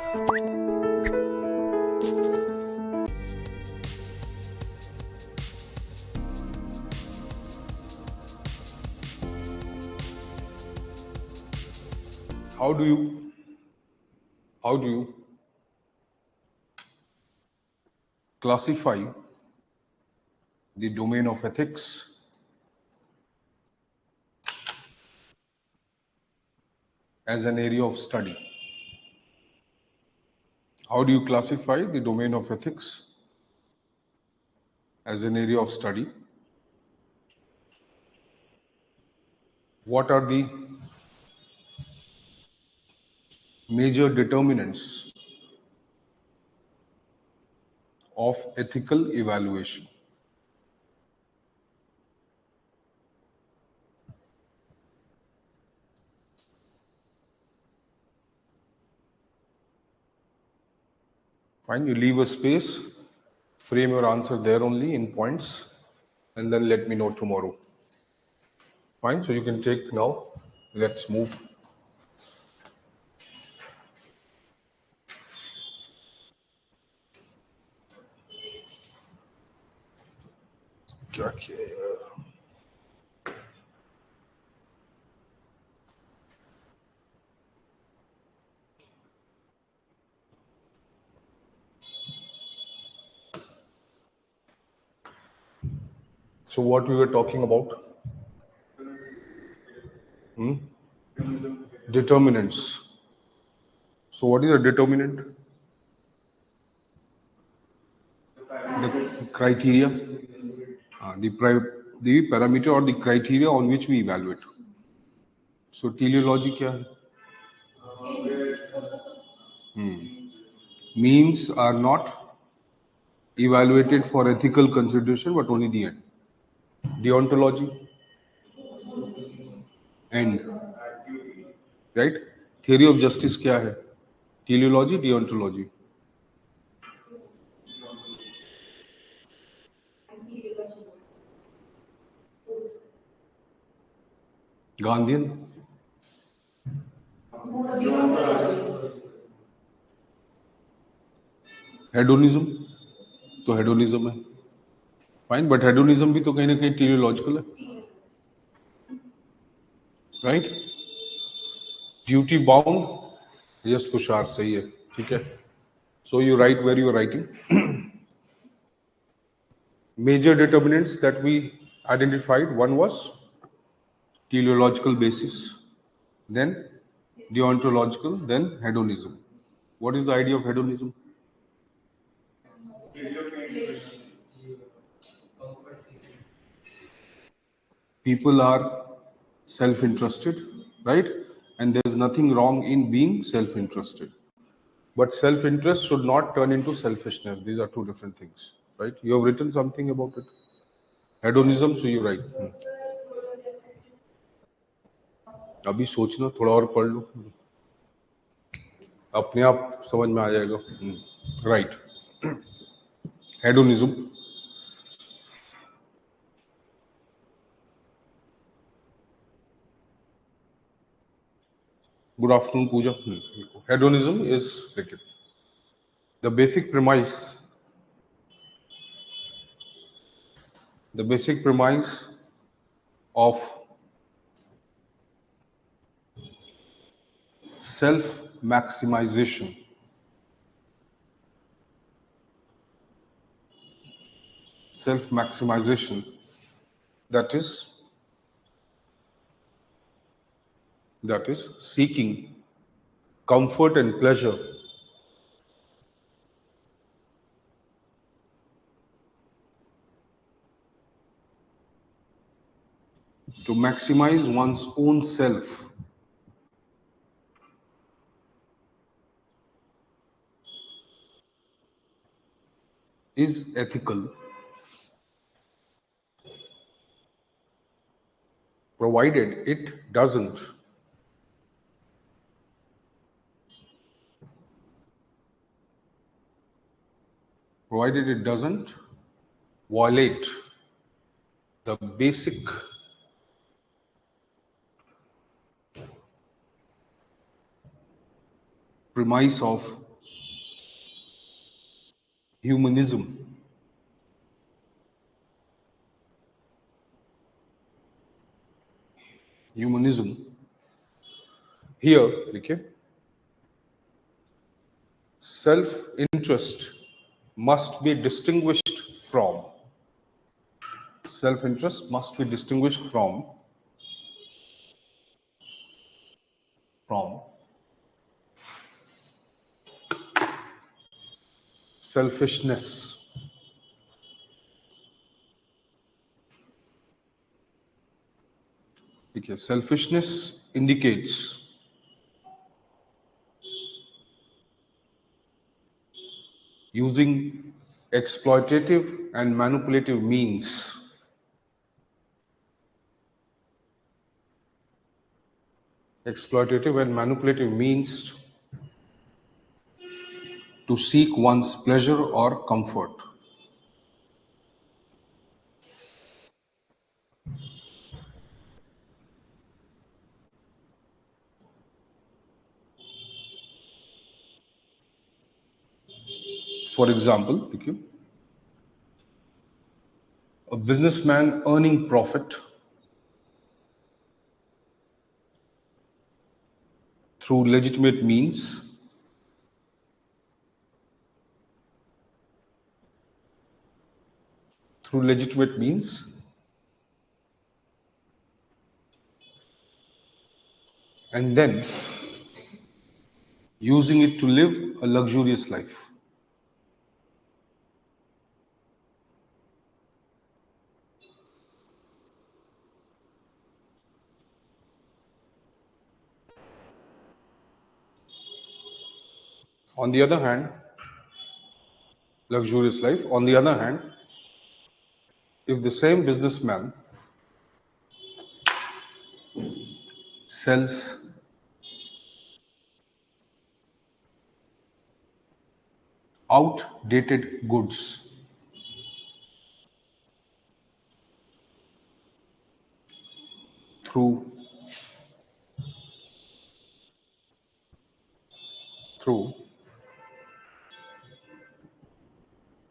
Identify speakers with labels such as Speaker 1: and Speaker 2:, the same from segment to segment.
Speaker 1: How do you classify the domain of ethics as an area of study? How do you classify the domain of ethics as an area of study? What are the major determinants of ethical evaluation? Fine, you leave a space, frame your answer there only in points, and then let me know tomorrow. Fine, so you can take now. Let's move. Okay. So what we were talking about? Determinants. So what is a determinant? The criteria, the parameter or the criteria on which we evaluate. So teleology क्या है? Means are not evaluated for ethical consideration, but only the end. Deontology, end. Right? Theory of justice क्या है? Teleology, deontology. Gandhian. Hedonism तो hedonism है, fine, but hedonism भी तो कहीं ना कहीं टेलियोलॉजिकल है, right? Duty bound, yes Tushar, सही है, ठीक है. So you write where you are writing. Major determinants that we identified, one was teleological basis, then deontological, then hedonism. What is the idea of hedonism? People are self-interested, right? And there's nothing wrong in being self-interested. But self-interest should not turn into selfishness. These are two different things, right? You have written something about it. Hedonism, so you write. अभी सोचना, थोड़ा और पढ़ लो, अपने आप समझ में आ जाएगा. Right. Hedonism. Good afternoon, Pooja. Hedonism is like the basic premise of self-maximization. Self-maximization, that is seeking comfort and pleasure to maximize one's own self is ethical, provided it doesn't violate the basic premise of humanism. Humanism. Here, okay, self-interest must be distinguished from. Self-interest must be distinguished from selfishness. Okay, selfishness indicates using exploitative and manipulative means to seek one's pleasure or comfort. For example, okay, a businessman earning profit through legitimate means and then using it to live a luxurious life. On the other hand, if the same businessman sells outdated goods through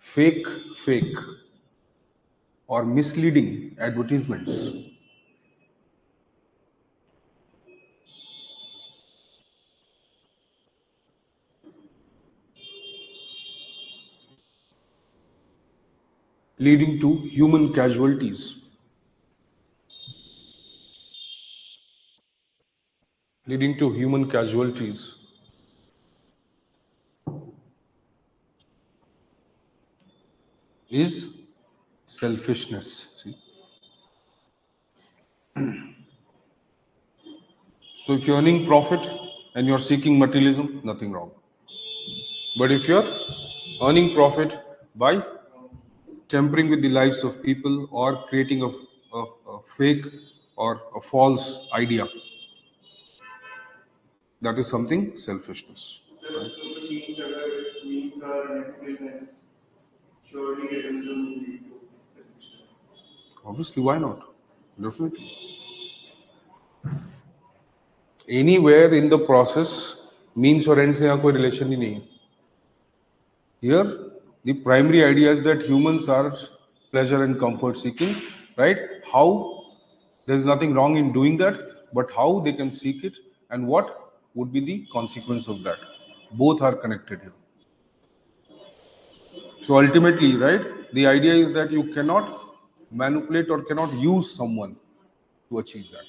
Speaker 1: fake or misleading advertisements, leading to human casualties, is selfishness. See? So if you're earning profit and you're seeking materialism, nothing wrong. But if you're earning profit by tampering with the lives of people or creating a fake or a false idea, that is something selfishness.
Speaker 2: So means are manipulation, surely capitalism will lead to selfishness.
Speaker 1: Obviously, why not? Definitely. Anywhere in the process, means और end से यहाँ कोई relation ही नहीं है. Here, the primary idea is that humans are pleasure and comfort seeking, right? How there is nothing wrong in doing that, but how they can seek it and what would be the consequence of that. Both are connected here. So ultimately, right, the idea is that you cannot manipulate or cannot use someone to achieve that.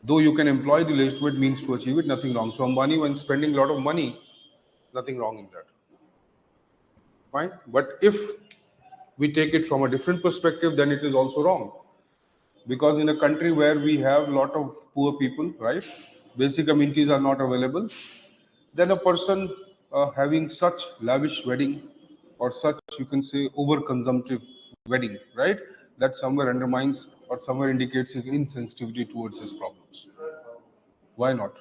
Speaker 1: Though you can employ the legitimate means to achieve it, nothing wrong. So Ambani, when spending a lot of money, nothing wrong in that. Fine. But if we take it from a different perspective, then it is also wrong. Because in a country where we have a lot of poor people, right, basic amenities are not available, then a person having such lavish wedding or such, you can say, over-consumptive wedding, right, that somewhere undermines or somewhere indicates his insensitivity towards his problems. Why not?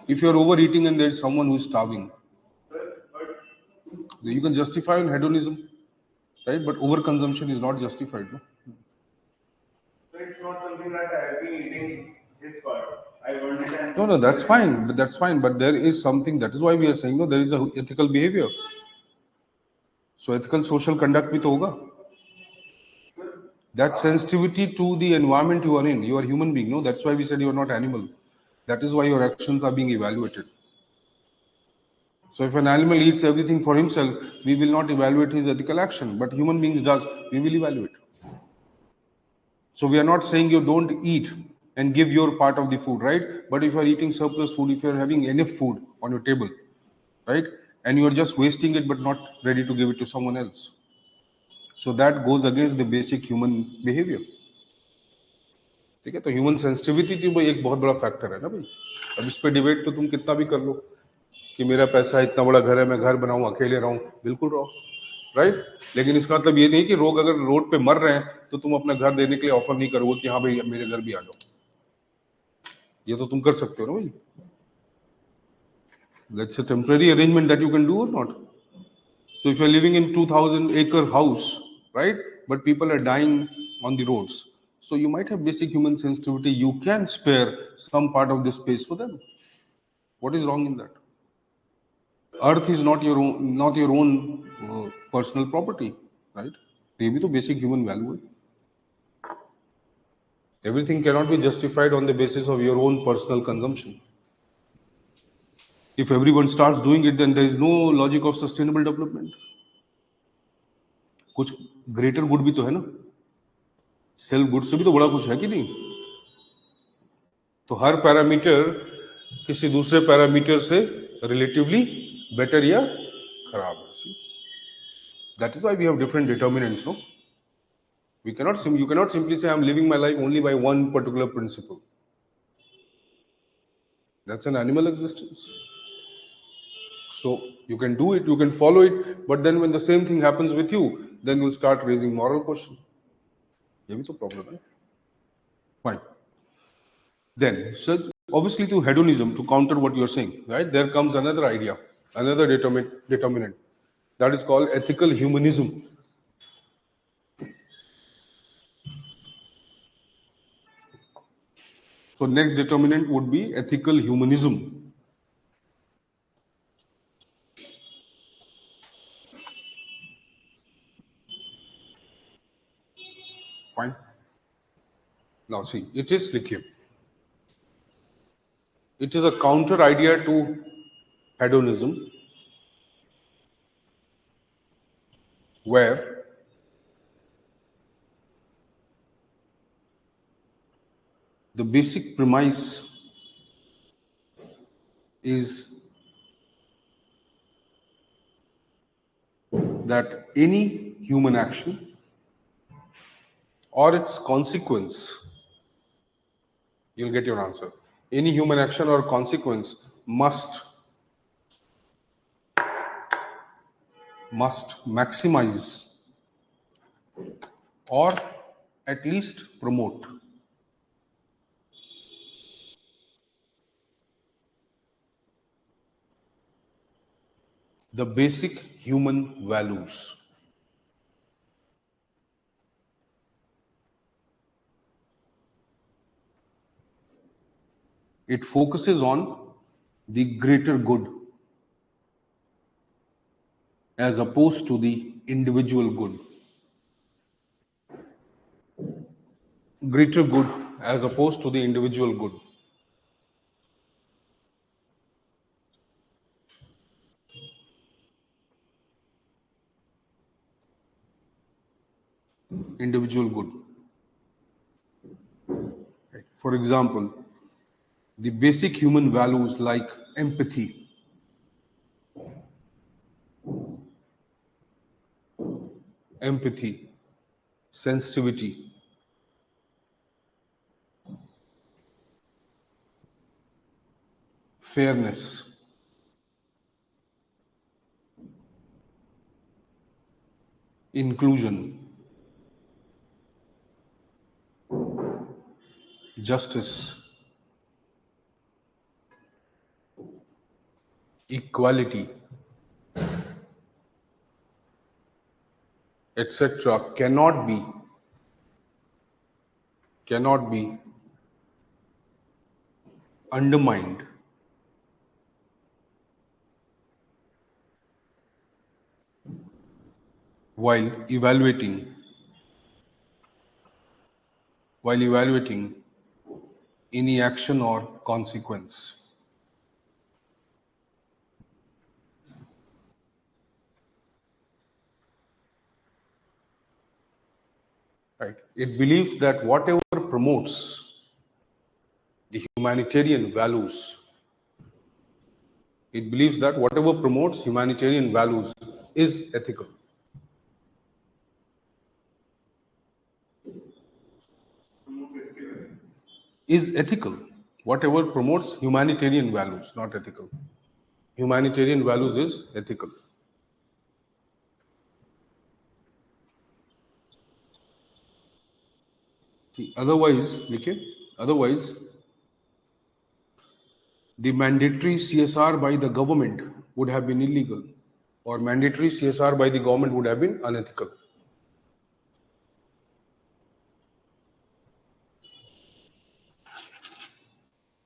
Speaker 1: If you're overeating and there's someone who's starving, you can justify on hedonism, right? But overconsumption is not justified. No?
Speaker 2: So it's not something that I have been eating this part. I want it and
Speaker 1: No, that's fine. But that's fine. But there is something. That is why we are saying no. There is a ethical behavior. So ethical social conduct भी तो होगा. That sensitivity to the environment you are in. You are human being, no? That's why we said you are not animal. That is why your actions are being evaluated. So if an animal eats everything for himself, we will not evaluate his ethical action. But human beings does, we will evaluate. So we are not saying you don't eat and give your part of the food, right? But if you are eating surplus food, if you are having enough food on your table, right? And you are just wasting it but not ready to give it to someone else. So that goes against the basic human behavior. ठीक है, तो human sensitivity भाई एक बहुत बड़ा factor है ना भाई. अब इस पे डिबेट तो तुम कितना भी कर लो कि मेरा पैसा इतना बड़ा घर है, मैं घर बनाऊं, अकेले रहूं, बिल्कुल रहो, राइट. लेकिन इसका मतलब ये नहीं कि लोग अगर रोड पे मर रहे हैं तो तुम अपना घर देने के लिए ऑफर नहीं करोगे कि हाँ भाई मेरे घर भी आ जाओ. ये तो तुम कर सकते हो ना भाई. That's a temporary arrangement that you can do or not. So if you're living in 2,000-acre house, right, but people are dying on the roads, so you might have basic human sensitivity. You can spare some part of the space for them. What is wrong in that? Earth is not your own personal property, right? ये भी तो basic human value है. Everything cannot be justified on the basis of your own personal consumption. If everyone starts doing it, then there is no logic of sustainable development. कुछ greater good भी तो है ना. Self good से भी तो बड़ा कुछ है कि नहीं. तो हर पैरामीटर किसी दूसरे पैरामीटर से रिलेटिवली बेटर या खराब है. That is why we have different determinants, no. You cannot simply say I'm living my life only by one particular principle. That's an animal existence. So you can do it, you can follow it, but then when the same thing happens with you, then you'll start raising moral question. ये भी तो problem है. Fine. Then, so obviously to hedonism, to counter what you're saying, right, there comes another idea, another determinant, that is called ethical humanism. So next determinant would be ethical humanism. Fine. Now see, it is likhiye. It is a counter idea to hedonism, where the basic premise is that any human action or its consequence, you'll get your answer. Any human action or consequence must maximize or at least promote the basic human values. It focuses on the greater good as opposed to the individual good. Greater good as opposed to the individual good. Individual good. For example, the basic human values like empathy, sensitivity, fairness, inclusion, justice, equality, etc. cannot be undermined while evaluating any action or consequence. Right. It believes that whatever promotes the humanitarian values, it believes that whatever promotes humanitarian values is ethical. Is ethical. Whatever promotes humanitarian values, not ethical. Humanitarian values is ethical. Otherwise, the mandatory CSR by the government would have been illegal, or mandatory CSR by the government would have been unethical.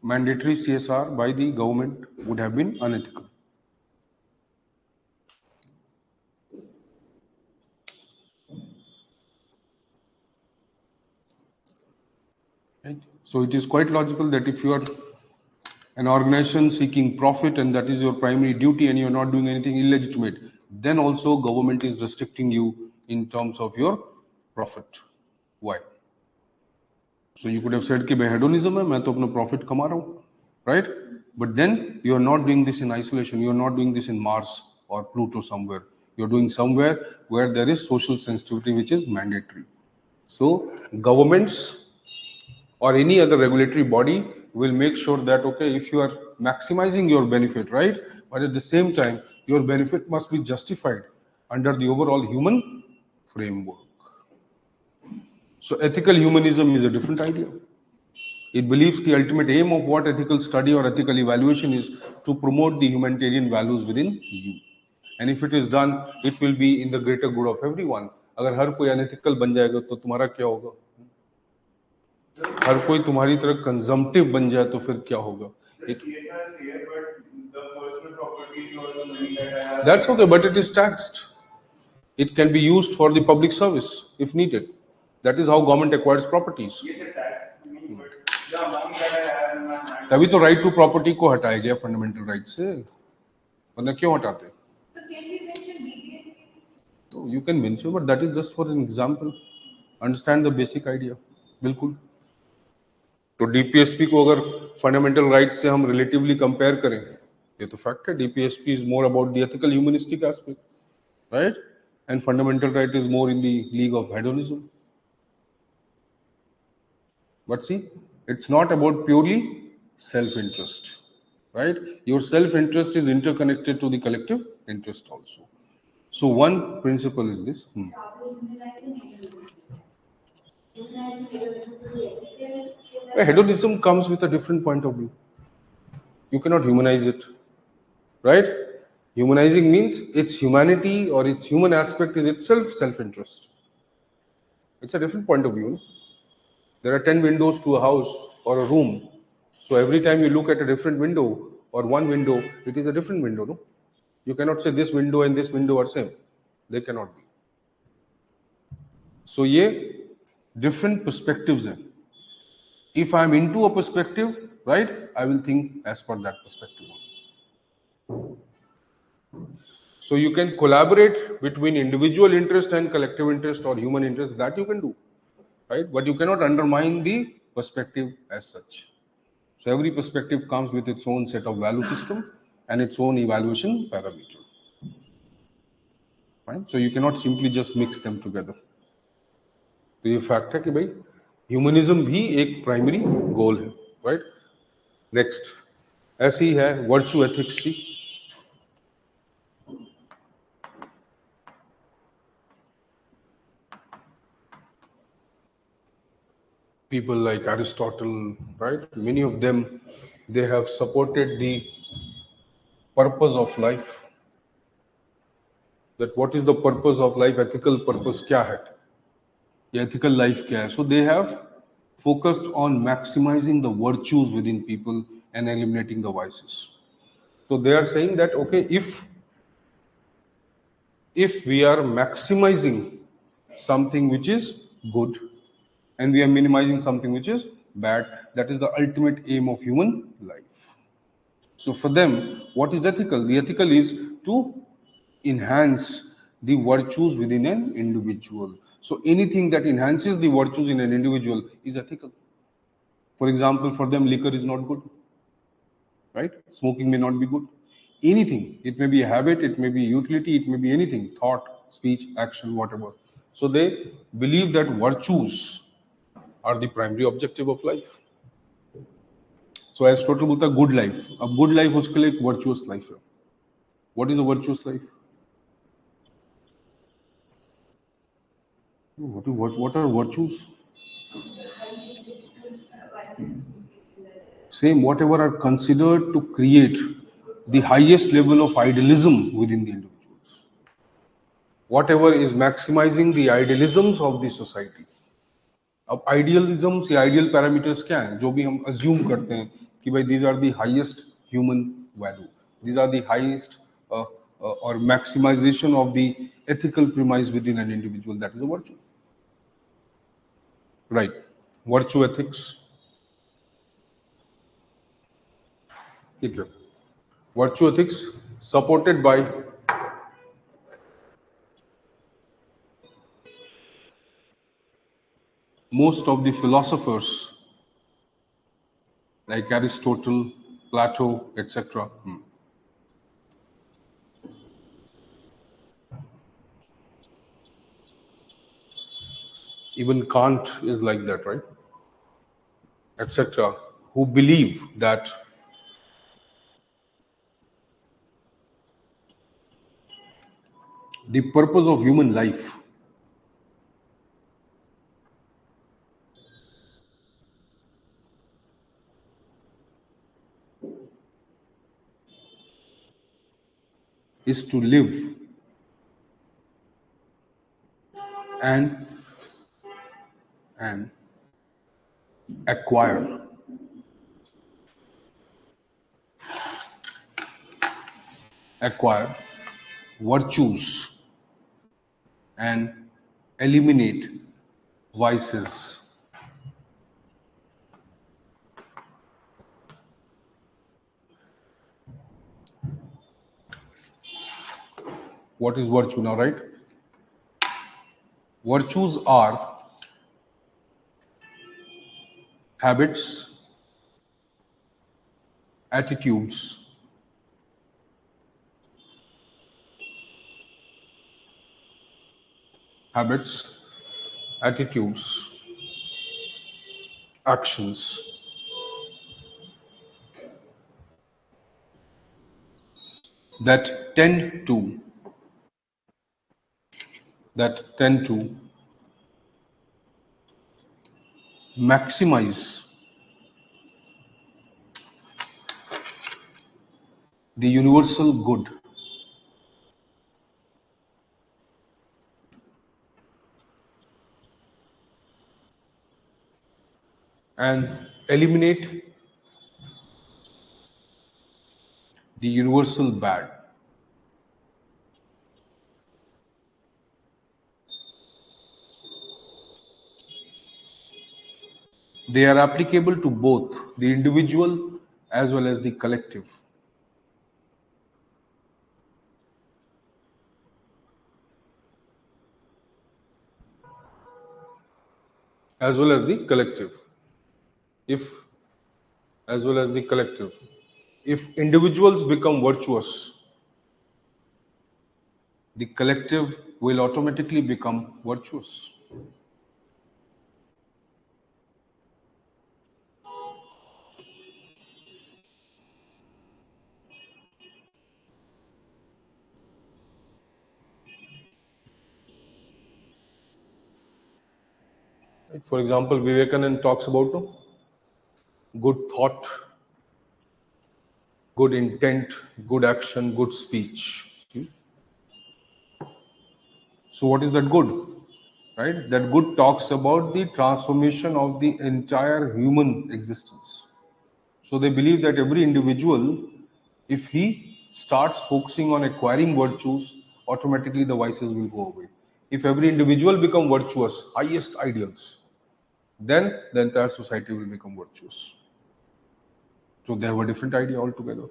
Speaker 1: Mandatory CSR by the government would have been unethical. Right? So it is quite logical that if you are an organization seeking profit and that is your primary duty and you're not doing anything illegitimate, then also government is restricting you in terms of your profit. Why? So you could have said कि मैं hedonism है, मैं तो अपना profit कमा रहा हूँ, right? But then you are not doing this in isolation. You are not doing this in Mars or Pluto somewhere. You're doing somewhere where there is social sensitivity, which is mandatory. So governments or any other regulatory body will make sure that, okay, if you are maximizing your benefit, right, but at the same time your benefit must be justified under the overall human framework. So ethical humanism is a different idea. It believes the ultimate aim of what ethical study or ethical evaluation is to promote the humanitarian values within you, and if it is done, it will be in the greater good of everyone. अगर हर कोई unethical बन जाएगा तो तुम्हारा क्या होगा? हर कोई तुम्हारी तरह कंजम्पटिव बन जाए तो फिर क्या होगा? That's okay, but it is taxed. It can be used for the public service if needed. That is how government acquires properties. तभी तो राइट टू प्रॉपर्टी को हटाया गया फंडामेंटल राइट से, वरना क्यों हटाते? You can mention, but that is just for an example. Understand the basic idea. बिल्कुल. तो डीपीएसपी को अगर फंडामेंटल राइट से हम रिलेटिवली कंपेयर करें, ये तो फैक्ट है, DPSP is more about the ethical humanistic aspect, right, and fundamental right is more in the league of hedonism. But see, it's not about purely self-interest, right? Your self-interest is interconnected to the collective interest also. So one principle is this. Hedonism comes with a different point of view. You cannot humanize it, right? Humanizing means its humanity or its human aspect is itself self-interest. It's a different point of view. There are 10 windows to a house or a room. So every time you look at a different window or one window, it is a different window, no? You cannot say this window and this window are same. They cannot be. So ये different perspectives हैं. If I'm into a perspective, right, I will think as per that perspective. So you can collaborate between individual interest and collective interest or human interest, that you can do, right? But you cannot undermine the perspective as such. So every perspective comes with its own set of value system and its own evaluation parameter, right? So you cannot simply just mix them together. तो ये fact है कि भाई humanism भी एक primary goal है, right? Next ऐसे ही है वर्चू एथिक्स की. People like Aristotle, right? Many of them, they have supported the purpose of life. That what is the purpose of life? Ethical purpose क्या है? The ethical life क्या है? So they have focused on maximizing the virtues within people and eliminating the vices. So they are saying that, okay, if we are maximizing something which is good and we are minimizing something which is bad, that is the ultimate aim of human life. So for them, what is ethical? The ethical is to enhance the virtues within an individual. So anything that enhances the virtues in an individual is ethical. For example, for them, liquor is not good, right? Smoking may not be good. Anything, it may be a habit, it may be utility, it may be anything, thought, speech, action, whatever. So they believe that virtues are the primary objective of life. So as total बोलता है good life, अब good life उसके लिए एक virtuous life है. What is a virtuous life? What are virtues? Same, whatever are considered to create the highest level of idealism within the individuals. Whatever is maximizing the idealisms of the society. अब idealisms या ideal parameters क्या हैं? जो भी हम assume करते हैं कि भाई these are the highest human value. These are the highest or maximization of the ethical premise within an individual. That is a virtue. Right. Virtue ethics. ठीक है. Virtue ethics supported by most of the philosophers like Aristotle, Plato, etc. Even Kant is like that, right? Etc. Who believe that the purpose of human life is to live and acquire virtues and eliminate vices. What is virtue now, right? Virtues are habits, attitudes, actions that tend to maximize the universal good and eliminate the universal bad. They are applicable to both the individual as well as the collective. As well as the collective. If individuals become virtuous, the collective will automatically become virtuous. For example, Vivekananda talks about good thought, good intent, good action, good speech. See? So what is that good? Right? That good talks about the transformation of the entire human existence. So they believe that every individual, if he starts focusing on acquiring virtues, automatically the vices will go away. If every individual become virtuous, highest ideals, then the entire society will become virtuous. So they have a different idea altogether.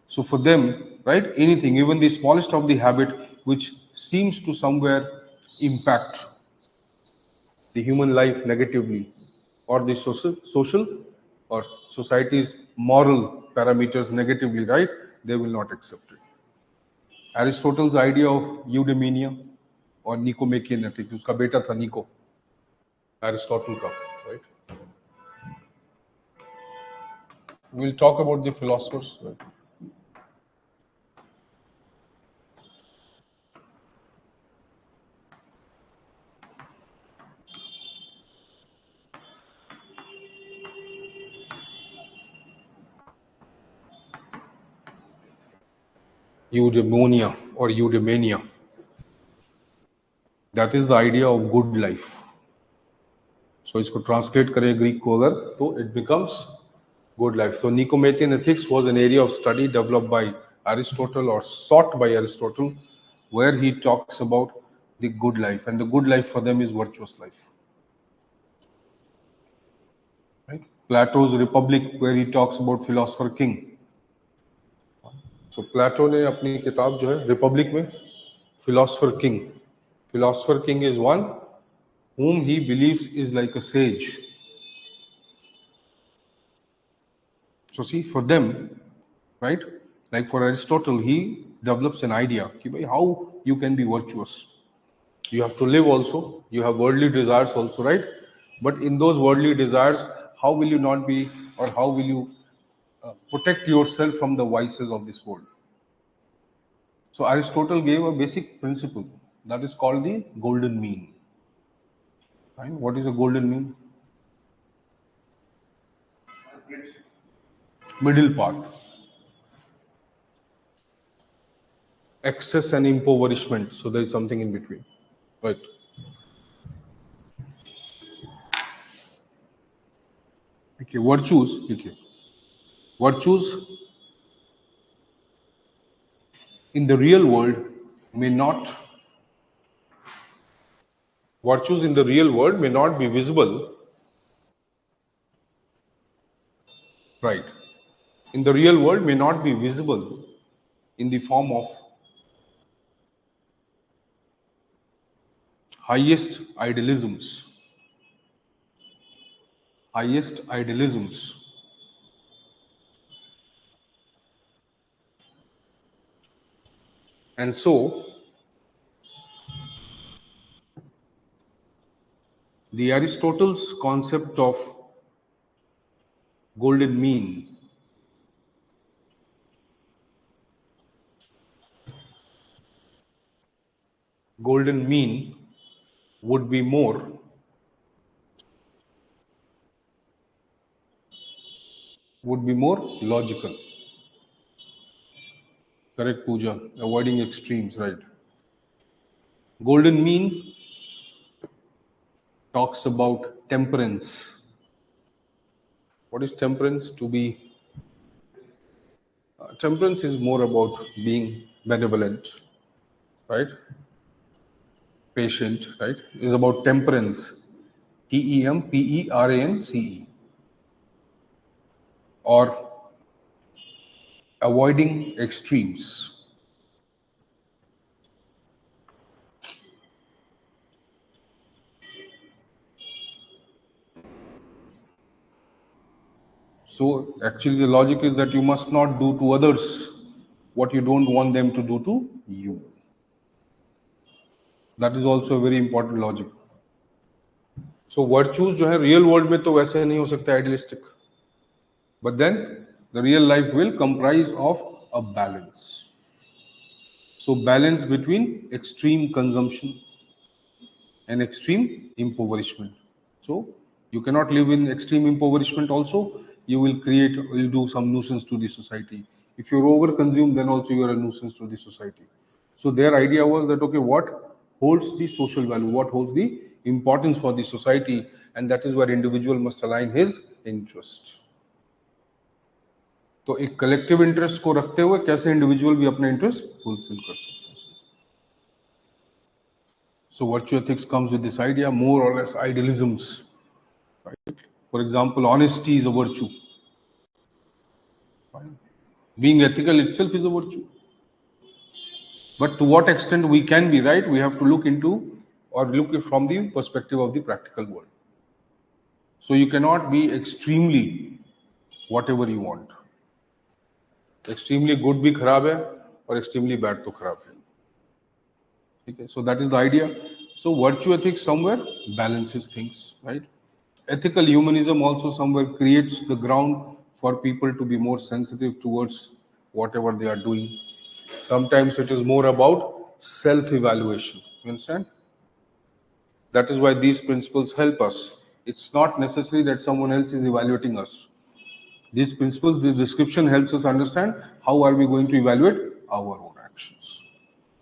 Speaker 1: So for them, right, anything, even the smallest of the habit which seems to somewhere impact the human life negatively, or the social or society's moral parameters negatively, right, they will not accept it. Aristotle's idea of eudaimonia or Nicomachean ethics, उसका बेटा था निको, Aristotle का, right? We'll talk about the philosophers, right? Eudaimonia or eudaimonia. That is the idea of good life. So इसको translate करें Greek को अगर, तो it becomes good life. So Nicomachean ethics was an area of study developed by Aristotle or sought by Aristotle, where he talks about the good life, and the good life for them is virtuous life. Right? Plato's Republic, where he talks about philosopher king. So Plato ने अपनी किताब जो है Republic में philosopher king is one whom he believes is like a sage. So see, for them, right, like for Aristotle, he develops an idea how you can be virtuous. You have to live also, you have worldly desires also, right? But in those worldly desires, how will you not be, or how will you protect yourself from the vices of this world? So Aristotle gave a basic principle that is called the golden mean. Right? What is a golden mean? Middle path. Excess and impoverishment. So there is something in between. Right. Okay, virtues. Okay. Virtues in the real world may not be visible. Right. In the real world may not be visible in the form of highest idealisms. And so the Aristotle's concept of golden mean would be more logical. Correct, Pooja. Avoiding extremes, right? Golden mean talks about temperance. What is temperance? Temperance is more about being benevolent, right? Patient, right? Is about temperance. TEMPERANCE. Or avoiding extremes. So actually the logic is that you must not do to others what you don't want them to do to you. That is also a very important logic. So virtues जो है real world में तो वैसे नहीं हो सकता idealistic, but then the real life will comprise of a balance. So balance between extreme consumption and extreme impoverishment. So you cannot live in extreme impoverishment also. You will do some nuisance to the society. If you're over consumed, then also you are a nuisance to the society. So their idea was that, okay, what holds the social value, what holds the importance for the society, and that is where individual must align his interest. तो एक collective interest को रखते हुए कैसे individual भी अपने interest fulfil कर सकते हैं. So virtue ethics comes with this idea, more or less idealisms. Right? For example, honesty is a virtue. Right? Being ethical itself is a virtue. But to what extent we can be, right? We have to look into or look it from the perspective of the practical world. So you cannot be extremely whatever you want. Extremely good bhi kharab hai or extremely bad to kharab hai. Okay, so that is the idea. So virtue ethics somewhere balances things, right? Ethical humanism also somewhere creates the ground for people to be more sensitive towards whatever they are doing. Sometimes it is more about self-evaluation. You understand? That is why these principles help us. It's not necessary that someone else is evaluating us. These principles, this description helps us understand how are we going to evaluate our own actions.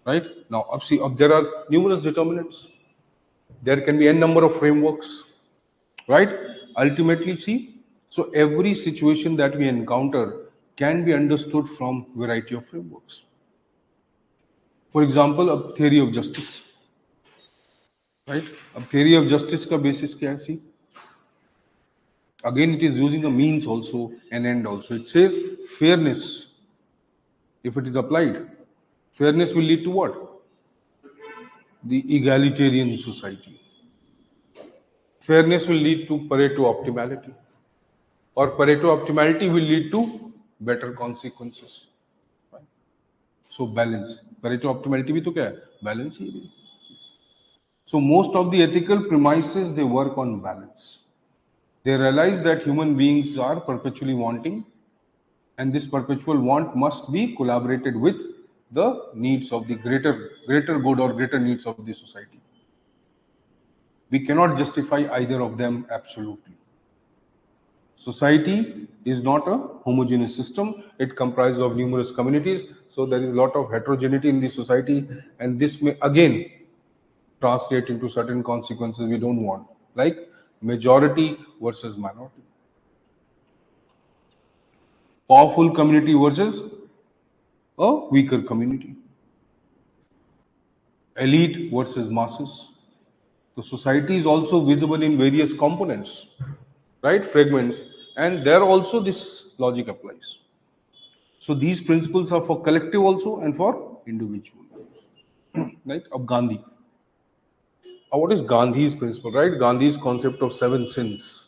Speaker 1: Right? Now, up there are numerous determinants. There can be n number of frameworks. Right? Ultimately, see, so every situation that we encounter can be understood from variety of frameworks. For example, a theory of justice. Right? A theory of justice का basis क्या है? See, again, it is using a means also, an end also. It says fairness. If it is applied, fairness will lead to what? The egalitarian society. Fairness will lead to Pareto optimality. Or Pareto optimality will lead to better consequences. Right? So balance. Pareto optimality भी तो क्या है? Balance ही है. So most of the ethical premises, they work on balance. They realize that human beings are perpetually wanting, and this perpetual want must be collaborated with the needs of the greater good or greater needs of the society. We cannot justify either of them absolutely. Society is not a homogeneous system. It comprises of numerous communities. So there is a lot of heterogeneity in the society, and this may again translate into certain consequences we don't want, like majority versus minority. Powerful community versus a weaker community. Elite versus masses. The society is also visible in various components, right? Fragments. And there also this logic applies. So these principles are for collective also and for individual. Right? Of Gandhi. What is Gandhi's principle, right? Gandhi's concept of 7 sins.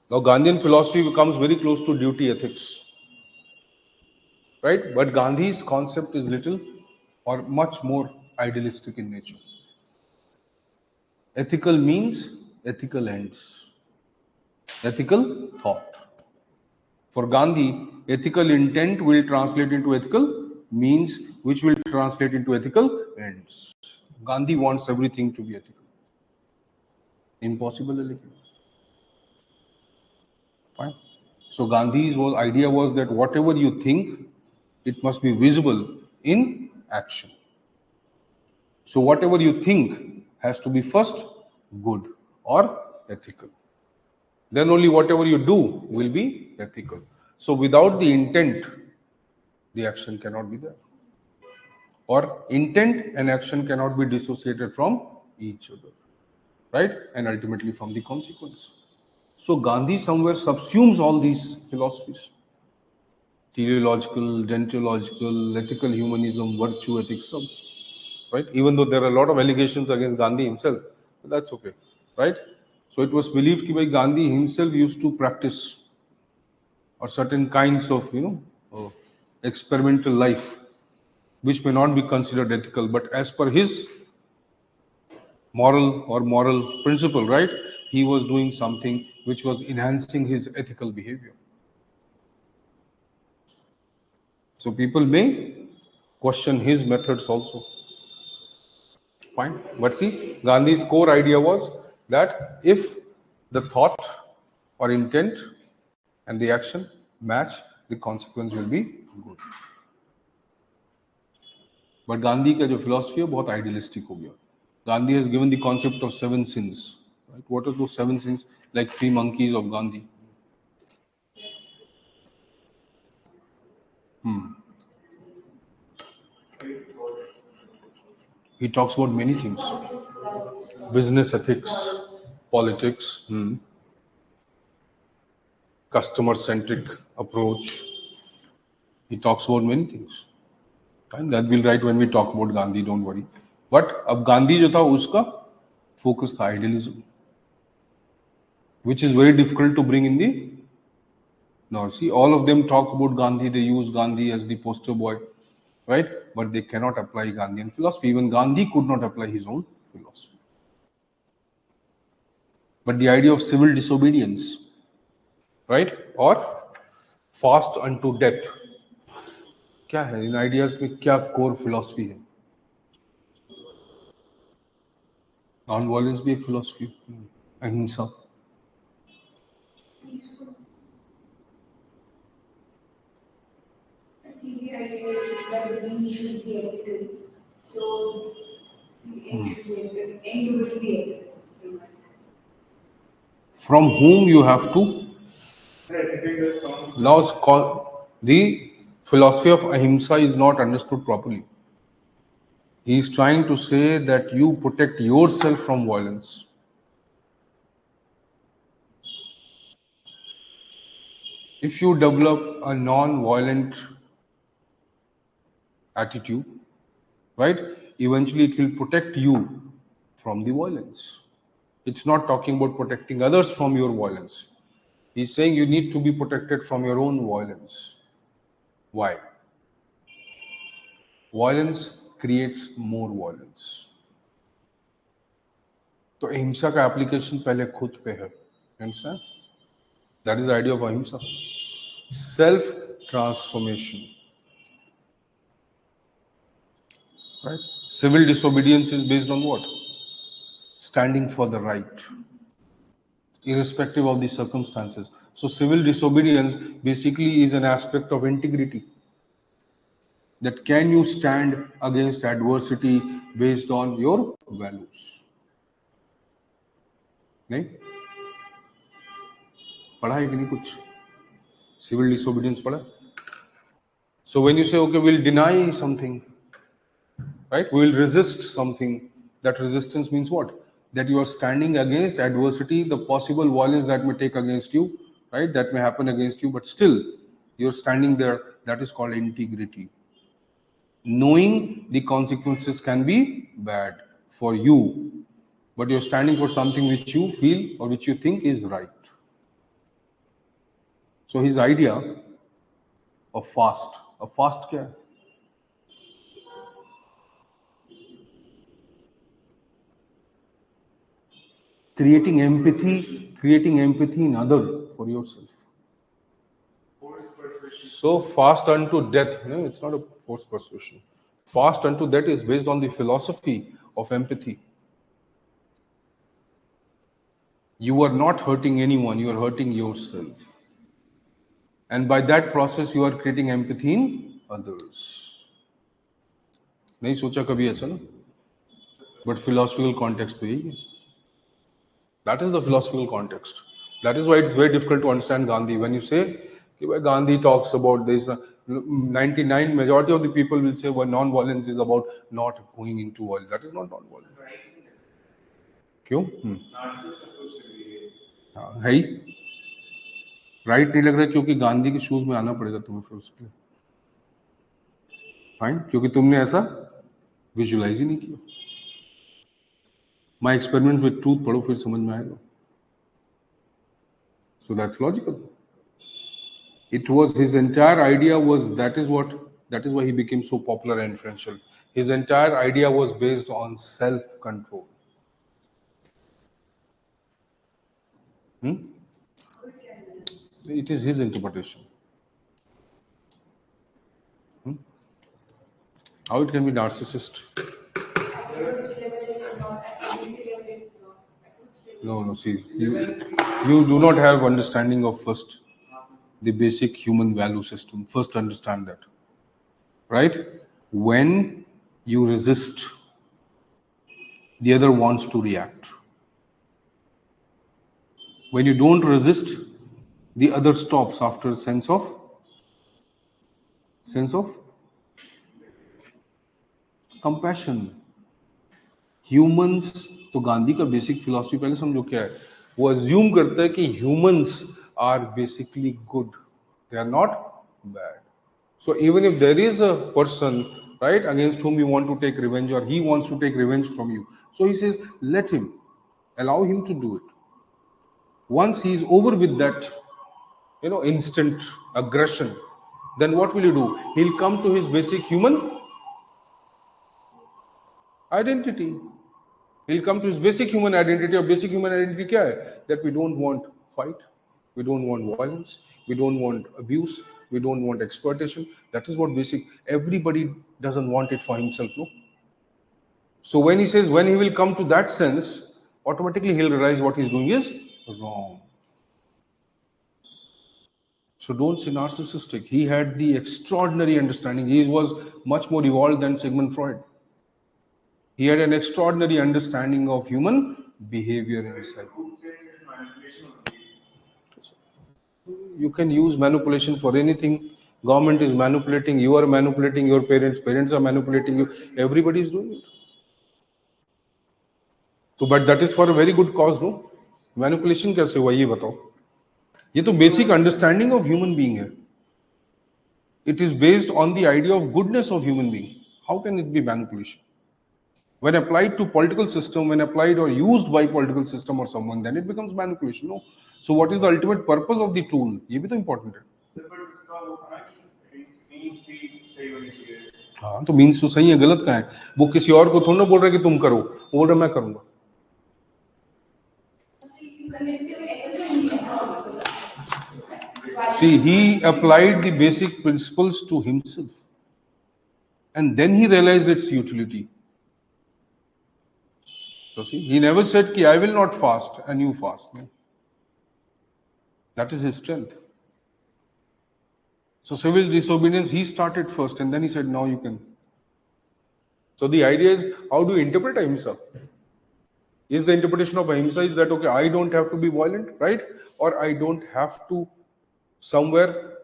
Speaker 1: Now Gandhian philosophy becomes very close to duty ethics. Right? But Gandhi's concept is little or much more idealistic in nature. Ethical means ethical ends. Ethical thought. For Gandhi, ethical intent will translate into ethical means, which will translate into ethical ends. Gandhi wants everything to be ethical. Impossible. Fine. So Gandhi's whole idea was that whatever you think, it must be visible in action. So whatever you think has to be first good or ethical. Then only whatever you do will be ethical. So without the intent, the action cannot be there. Or intent and action cannot be dissociated from each other, right? And ultimately from the consequence. So Gandhi somewhere subsumes all these philosophies. Teleological, deontological, ethical humanism, virtue ethics, right? Even though there are a lot of allegations against Gandhi himself, but that's okay, right? So it was believed that Gandhi himself used to practice or certain kinds of, experimental life, which may not be considered ethical, but as per his moral principle, right? He was doing something which was enhancing his ethical behavior. So people may question his methods also. Fine. But see, Gandhi's core idea was that if the thought or intent and the action match, the consequence will be good. But Gandhi का जो philosophy है बहुत idealistic हो गया. Gandhi has given the concept of 7 sins. Right? What are those 7 sins? Like 3 monkeys of Gandhi. He talks about many things. Business ethics, politics, customer-centric approach. He talks about many things. And that we'll write when we talk about Gandhi, don't worry. But अब गांधी जो था उसका focus था idealism, which is very difficult to bring in the now. See, all of them talk about Gandhi, they use Gandhi as the poster boy, right? But they cannot apply Gandhian philosophy. Even Gandhi could not apply his own philosophy. But the idea of civil disobedience, right? Or fast unto death, क्या है इन ideas में, क्या core philosophy है? Non violence भी एक philosophy, अहिंसा.
Speaker 3: I think the idea is that the means should be ethical. So the end should be ethical. The end will be ethical.
Speaker 1: From whom you have to
Speaker 2: Ethical is from
Speaker 1: laws call the philosophy of ahimsa is not understood properly. He is trying to say that you protect yourself from violence. If you develop a non-violent attitude, right, eventually it will protect you from the violence. It's not talking about protecting others from your violence. He's saying you need to be protected from your own violence. Why? Violence creates more violence. तो अहिंसा का application पहले खुद पे है. Understand? That is the idea of ahimsa. Self transformation. Right? Civil disobedience is based on what? Standing for the right, irrespective of the circumstances. So civil disobedience basically is an aspect of integrity. That can you stand against adversity based on your values? नहीं पढ़ा है कि नहीं कुछ civil disobedience पढ़ा? So when you say okay, we'll deny something, right, we will resist something, that resistance means what? That you are standing against adversity, the possible violence that may take against you, right, that may happen against you, but still you're standing there. That is called integrity. Knowing the consequences can be bad for you, but you're standing for something which you feel or which you think is right. So his idea of fast, a fast क्या है? Creating empathy in other for yourself.
Speaker 2: forced persuasion.
Speaker 1: So fast unto death, no, it's not a forced persuasion. Fast unto death is based on the philosophy of empathy. You are not hurting anyone, you are hurting yourself. And by that process, you are creating empathy in others. नहीं सोचा कभी ऐसा ना? But philosophical context तो यही है. That is the philosophical context. That is why it's very difficult to understand Gandhi. When you say Gandhi talks about this, 99 majority of the people will say well, non-violence is about not going into violence. That is not non-violence. क्यों?
Speaker 2: Narcissist approach to behavior.
Speaker 1: हाँ, है ही. Right नहीं लग रहा क्योंकि गांधी के shoes में आना पड़ेगा तुम्हें फिर उसके लिए. फाइन, क्योंकि तुमने ऐसा विजुअलाइज ही नहीं किया. माई एक्सपेरिमेंट विद ट्रूथ पढ़ो फिर समझ में आएगा. So that's logical. It was his entire idea was that is why he became so popular and influential. His entire idea was based on self-control. It is his interpretation. How it can be narcissist? No, see, you do not have understanding of first the basic human value system. First understand that, right? When you resist, the other wants to react. When you don't resist, the other stops after a sense of compassion. Humans, तो गांधी का basic philosophy पहले समझो क्या है। वो assume करता है कि humans are basically good, they are not bad. So even if there is a person, right, against whom you want to take revenge, or he wants to take revenge from you, so he says, let him, allow him to do it. Once he is over with that, instant aggression, then what will he do? He'll come to his basic human identity. He'll come to his basic human identity. Or basic human identity क्या है? That we don't want fight, we don't want violence, we don't want abuse, we don't want exploitation. That is what basic. Everybody doesn't want it for himself, no? So when he says, when he will come to that sense, automatically he'll realize what he's doing is wrong. So don't say narcissistic. He had the extraordinary understanding. He was much more evolved than Sigmund Freud. He had an extraordinary understanding of human behavior himself.
Speaker 2: Who says it's manipulation only?
Speaker 1: You can use manipulation for anything. Government is manipulating, you are manipulating your parents, parents are manipulating you, everybody is doing it. So, but that is for a very good cause, no? Manipulation कैसे हुआ ये बताओ? ये तो basic understanding of human being है. It is based on the idea of goodness of human being. How can it be manipulation? When applied to political system, when applied or used by political system or someone, then it becomes manipulation. No. So what is the ultimate purpose of the tool? ये भी तो important है.
Speaker 2: Sir, but उसका वो था ना कि means भी सही होनी चाहिए.
Speaker 1: हाँ तो मीन्स तो सही है, गलत कहाँ है? वो किसी और को थोड़ा ना बोल रहा है कि तुम करो, वो बोल रहा है मैं करूंगा. See, he applied the basic principles to himself, and then he realized its utility. So see, he never said कि I will not fast and you fast. No. That is his strength. So civil disobedience, he started first, and then he said, now you can. So the idea is, how do you interpret ahimsa? Is the interpretation of ahimsa is that, okay, I don't have to be violent, right? Or I don't have to somewhere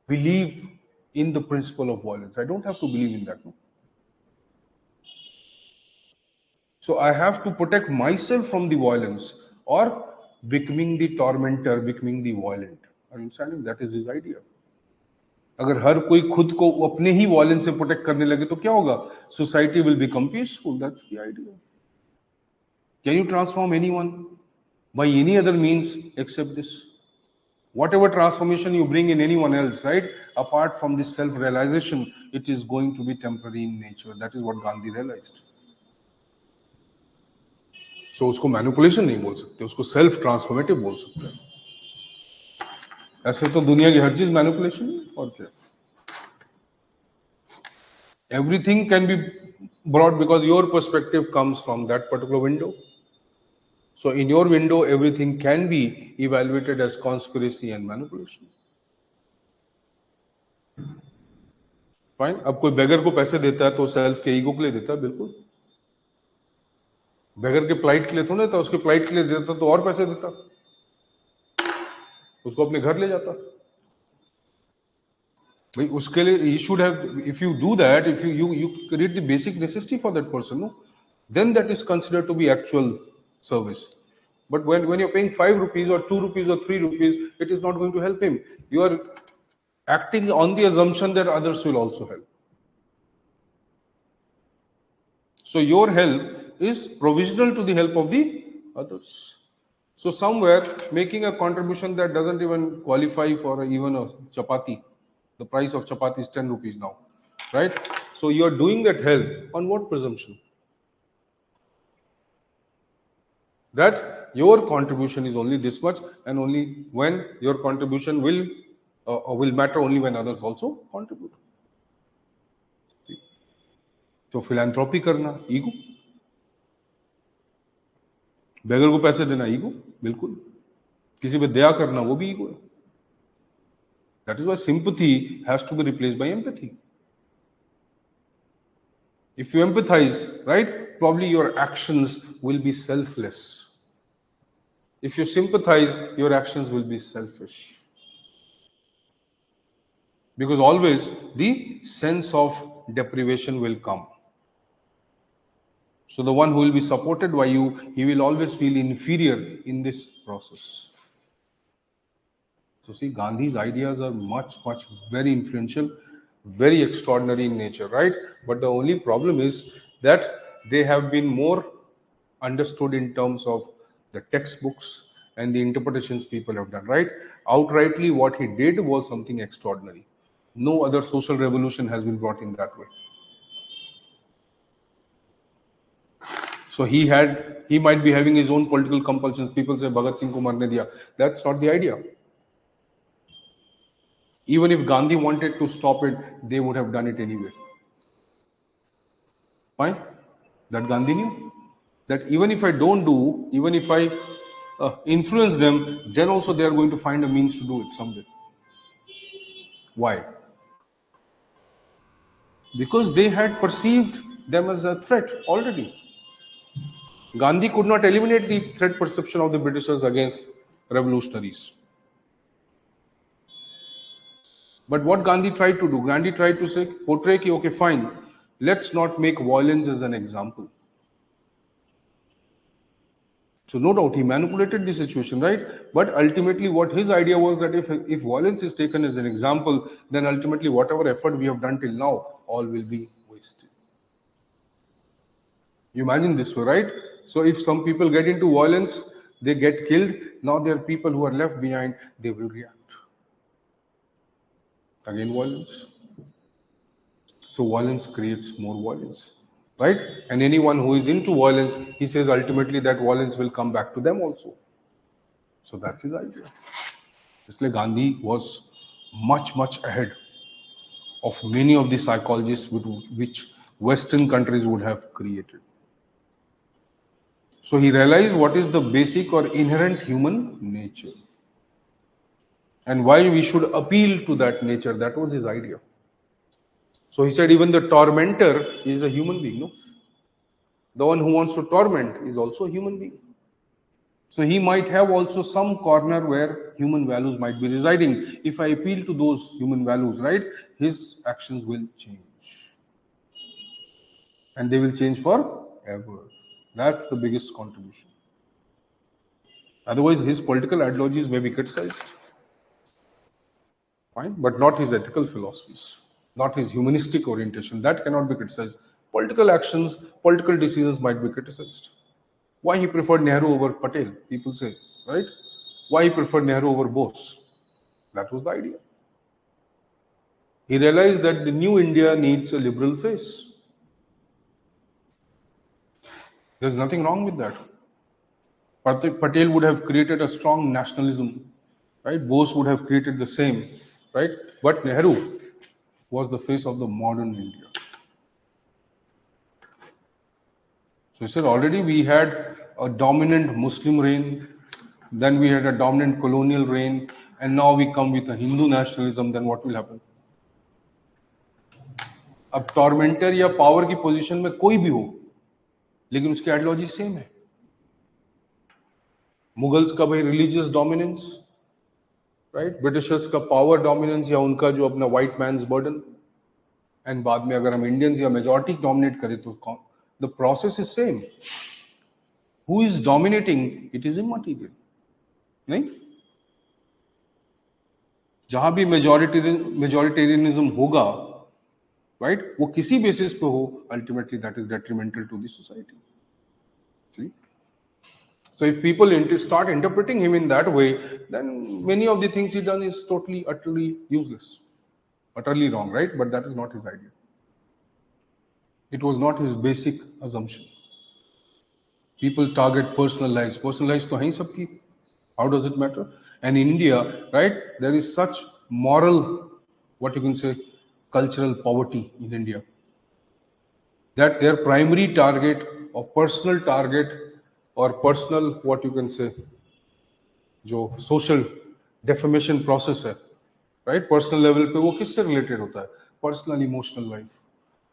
Speaker 1: believe in the principle of violence. I don't have to believe in that. No? So I have to protect myself from the violence, or becoming the tormentor, becoming the violent. Are you understanding? That is his idea. अगर हर कोई खुद को अपने ही violence से protect करने लगे तो क्या होगा? Society will become peaceful. That's the idea. Can you transform anyone by any other means except this? Whatever transformation you bring in anyone else, right, apart from this self-realization, it is going to be temporary in nature. That is what Gandhi realized. So उसको manipulation नहीं बोल सकते, उसको self transformative बोल सकते हैं. ऐसे तो दुनिया की हर चीज मैनिपुलेशन है, और क्या? Everything can be brought because your perspective comes from that particular window. So in your window, everything can be evaluated as conspiracy and manipulation. Fine. अब कोई बेगर को पैसे देता है तो सेल्फ के ईगो के लिए देता है, बिल्कुल. बेगर के प्लाइट के लिए थोड़ा देता, उसके प्लाइट के लिए देता तो और पैसे देता, उसको अपने घर ले जाता. भाई उसके लिए you should have, if you do that, if you create the basic necessity for that person, no, then that is considered to be actual service. But when you're paying 5 rupees or 2 rupees or 3 rupees, it is not going to help him. You are acting on the assumption that others will also help. So your help is provisional to the help of the others. So somewhere making a contribution that doesn't even qualify for even a chapati. The price of chapati is 10 rupees now, right? So you are doing that help on what presumption? That your contribution is only this much, and only when your contribution will matter only when others also contribute. तो philanthropy करना ego, बेगर को पैसे देना ego, बिल्कुल. किसी पे दया करना वो भी ईगो है. That is why sympathy has to be replaced by empathy. If you empathize, right, probably your actions will be selfless. If you sympathize, your actions will be selfish. Because always the sense of deprivation will come. So the one who will be supported by you, he will always feel inferior in this process. So see, Gandhi's ideas are much, very influential, very extraordinary in nature, right? But the only problem is that they have been more understood in terms of the textbooks and the interpretations people have done, right? Outrightly, what he did was something extraordinary. No other social revolution has been brought in that way. So he might be having his own political compulsions. People say Bhagat Singh ko marne diya. That's not the idea. Even if Gandhi wanted to stop it, they would have done it anyway. Why? That Gandhi knew that even if I don't do, even if I influence them, then also they are going to find a means to do it someday. Why? Because they had perceived them as a threat already. Gandhi could not eliminate the threat perception of the Britishers against revolutionaries. But what Gandhi tried to do, Gandhi tried to say, portray, okay, fine, let's not make violence as an example. So no doubt he manipulated the situation, right? But ultimately what his idea was that if violence is taken as an example, then ultimately whatever effort we have done till now, all will be wasted. You imagine this way, right? So if some people get into violence, they get killed, now there are people who are left behind, they will react. Again violence. So violence creates more violence, right? And anyone who is into violence, he says ultimately that violence will come back to them also. So that's his idea. Isliye Gandhi was much ahead of many of the psychologists which Western countries would have created. So he realized what is the basic or inherent human nature and why we should appeal to that nature. That was his idea. So he said even the tormentor is a human being, no? The one who wants to torment is also a human being. So he might have also some corner where human values might be residing. If I appeal to those human values, right, his actions will change. And they will change forever. That's the biggest contribution. Otherwise, his political ideologies may be criticized. Fine, but not his ethical philosophies, not his humanistic orientation. That cannot be criticized. Political actions, political decisions might be criticized. Why he preferred Nehru over Patel, people say, right? Why he preferred Nehru over Bose? That was the idea. He realized that the new India needs a liberal face. There's nothing wrong with that. Patel would have created a strong nationalism, right? Bose would have created the same, right? But Nehru was the face of the modern India. So he said already we had a dominant Muslim reign, then we had a dominant colonial reign, and now we come with a Hindu nationalism, then what will happen? अब टॉर्मेंटर या power की position में कोई भी हो, लेकिन उसकी ideology same है. मुगल्स का भाई रिलीजियस डोमिनेंस, राइट? ब्रिटिशर्स का पावर डोमिनेंस या उनका जो अपना व्हाइट मैन्स बर्डन, एंड बाद में अगर हम इंडियंस या मेजॉरिटी डोमिनेट करें तो the process is same. Who is dominating? It is immaterial. नहीं, जहां भी मेजॉरिटेरियनिज्म होगा, राइट, वो किसी बेसिस पे हो, ultimately that is detrimental to the society. See? So if people start interpreting him in that way, then many of the things he done is totally, utterly useless, utterly wrong, right? But that is not his idea. It was not his basic assumption. People target personal lives. Personal lives to hain sabki. How does it matter? And in India, right, there is such moral, what you can say, cultural poverty in India, that their primary target or personal target or personal, what you can say, जो social defamation process है, right, personal level पे वो किससे related होता है? Personal emotional life,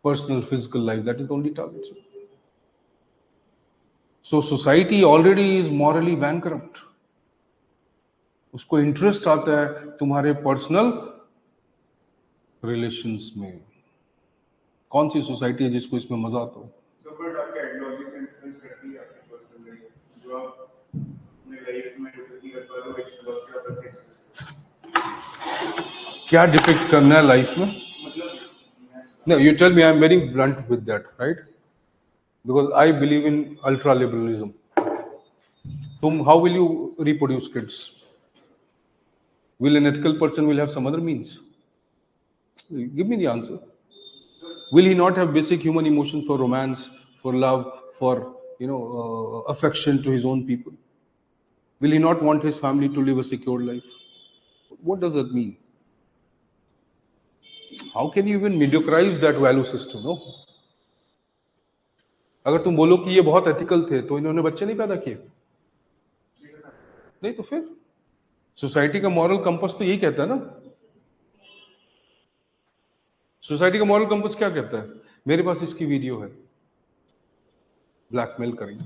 Speaker 1: personal physical life, that is the only target. So society already is morally bankrupt. उसको interest आता है तुम्हारे पर्सनल रिलेशंस में. कौन सी सोसाइटी है जिसको इसमें मजा आता हो?
Speaker 2: So but आपके आइडियोलॉजी इन्फ्लुएंस करती है आपकी पर्सनल लाइफ, जो आप अपने लाइफ में डिपिक्ट नहीं कर पा रहे हो इस फिलॉसफी आप रख सकते
Speaker 1: क्या डिपिक्ट करना है लाइफ में?
Speaker 2: मतलब
Speaker 1: No, you tell me. I'm very blunt with that, right? Because I believe in ultra liberalism. How will you reproduce kids? Will an ethical person will have some other means? Give me the answer. Will he not have basic human emotions for romance, for love, for affection to his own people? Will he not want his family to live a secure life? What does that mean? How can you even mediocreize that value system? No. अगर तुम बोलो कि ये बहुत ethical थे तो इन्होंने बच्चे नहीं पैदा किए, नहीं तो फिर सोसाइटी का मॉरल कंपास तो यही कहता है ना। सोसाइटी का मॉरल कंपास क्या कहता है? मेरे पास इसकी वीडियो है, ब्लैकमेल करेंगे,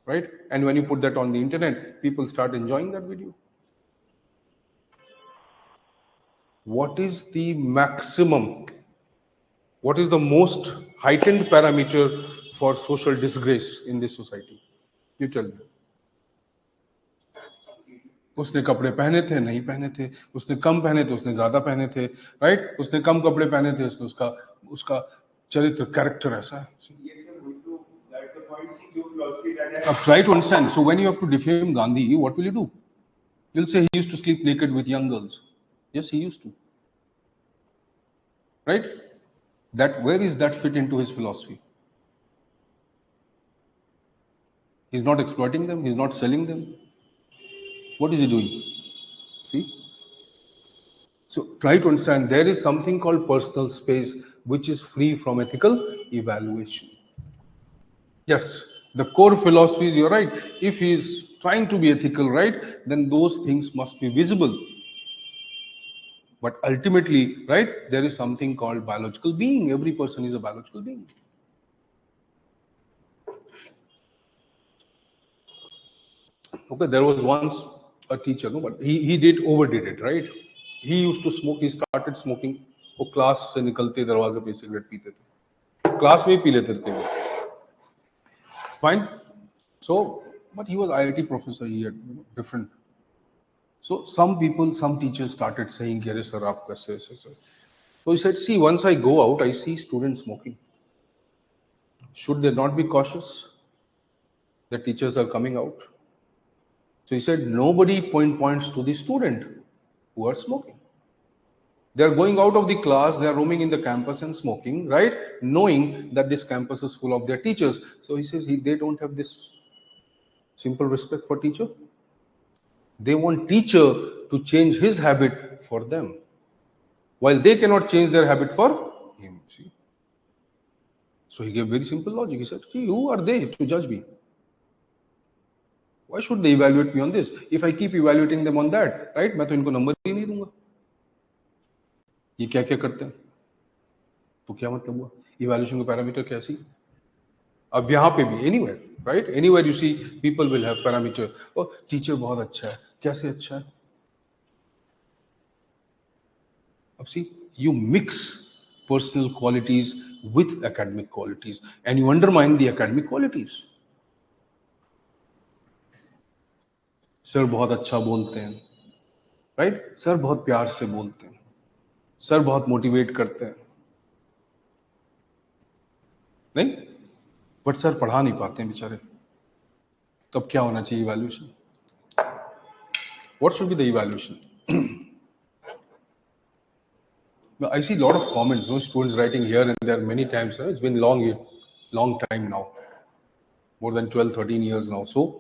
Speaker 1: right? And when you put that on the internet, people start enjoying that video. What is the maximum, what is the most heightened parameter for social disgrace in this society? You tell me. उसने कपड़े पहने थे, नहीं पहने थे, उसने कम पहने थे, उसने ज्यादा पहने थे, राइट? उसने कम कपड़े पहने थे, उसने उसका चरित्र, कैरेक्टर ऐसा है.
Speaker 2: that's the point कि जो philosophy that है.
Speaker 1: Now try to understand. So when you have to defame Gandhi, what will you do? You'll say he used to sleep naked with young girls. Yes, he used to. Right? Where is that fit into his philosophy? He's not exploiting them, he's not selling them. What is he doing? See? So try to understand, there is something called personal space which is free from ethical evaluation. Yes, the core philosophy is, you're right. If he is trying to be ethical, right, then those things must be visible. But ultimately, right, there is something called biological being. Every person is a biological being. Okay, there was once a teacher, no, but he overdid it, right? He used to smoke. He started smoking. वो class से निकलते दरवाजे पे cigarette पीते थे, class में ही P लेते थे वो. Fine. So, but he was IIT professor. He had different. So some people, some teachers started saying, "Yes, sir, aap kaise aise sir." So he said, "See, once I go out, I see students smoking. Should they not be cautious? The teachers are coming out." So he said, "Nobody points to the student who are smoking. They are going out of the class, they are roaming in the campus and smoking, right? Knowing that this campus is full of their teachers." So he says, they don't have this simple respect for teacher. They want teacher to change his habit for them, while they cannot change their habit for him. See? So he gave very simple logic. He said, "Who are they to judge me? Why should they evaluate me on this? If I keep evaluating them on that, right, मैं तो इनको number ही नहीं दूंगा. ये क्या क्या करते हैं, तो क्या मतलब हुआ? इवैल्यूएशन का पैरामीटर कैसी? अब यहाँ पे भी anywhere, right, anywhere you see people will have parameter. ओ टीचर बहुत अच्छा है, कैसे अच्छा है? अब see, you mix personal qualities with academic qualities and you undermine the academic qualities. Sir बहुत अच्छा बोलते हैं, राइट? सर बहुत प्यार से बोलते हैं, सर बहुत मोटिवेट करते हैं, नहीं, बट सर पढ़ा नहीं पाते हैं बेचारे. तब क्या होना चाहिए evaluation? What should be the evaluation? I see a lot of comments, no students writing here and there many times. It's been long time now, more than 12, 13 years now. So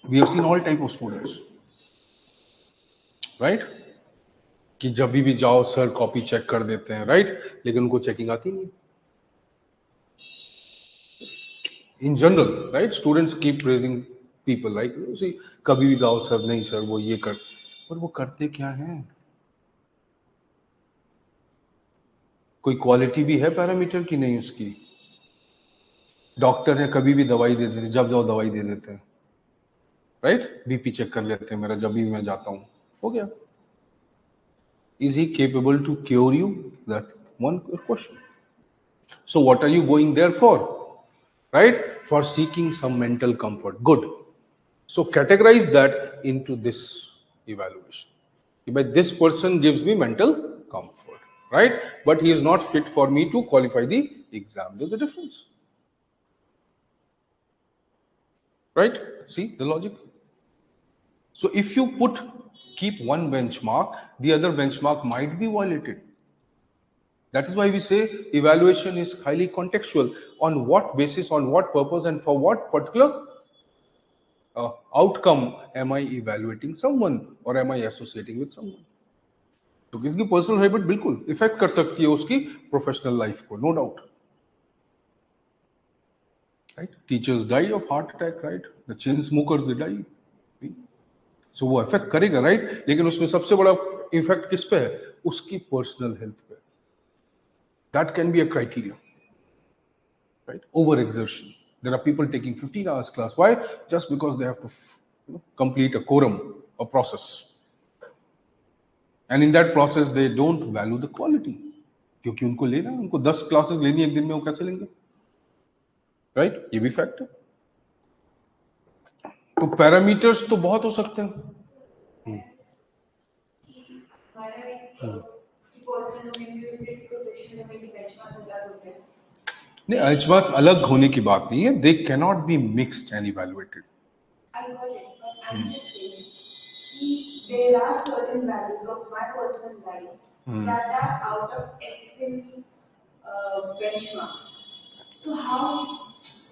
Speaker 1: we have seen all type of students, right? कि जब भी जाओ sir copy check कर देते हैं, right, लेकिन उनको checking आती नहीं. In general, right, students keep praising people like, कभी भी जाओ सर, नहीं सर वो ये कर, पर वो करते क्या हैं? कोई क्वालिटी भी है पैरामीटर की नहीं उसकी? डॉक्टर है, कभी भी दवाई दे देते, जब जाओ दवाई दे देते हैं, राइट? बीपी चेक कर लेते हैं मेरा जब भी मैं जाता हूँ, हो गया. Is he capable to cure you? That's one question. So what are you going there for? Right? For seeking some mental comfort. Good. So categorize that into this evaluation. But this person gives me mental comfort, right? But he is not fit for me to qualify the exam. There's a difference. Right? See the logic? So if you keep one benchmark, the other benchmark might be violated. That is why we say evaluation is highly contextual. On what basis, on what purpose, and for what particular outcome am I evaluating someone or am I associating with someone? तो किसी की personal habit बिल्कुल effect कर सकती है उसकी professional life को, no doubt. Right? Teachers die of heart attack, right? The chain smokers they die. So वो इफेक्ट करेगा, राइट? लेकिन उसमें सबसे बड़ा इफेक्ट किस पे है? उसकी पर्सनल हेल्थ पे. That can be a criteria, right? Over exertion. There are people taking 15 hours class. Why? Just because they have to complete a quorum, a process. And in that process, they don't value the quality. क्योंकि उनको लेना, उनको 10 classes लेनी एक दिन में, वो कैसे लेंगे? राइट? ये भी फैक्ट है. तो पैरामीटर्स तो बहुत हो सकते हैं. नहीं, बेंचमार्क्स अलग होने की बात नहीं है. They can not be mixed and evaluated.
Speaker 3: I got it, but I'm just saying there are certain values of my personal life that are out of ethical benchmarks. So how,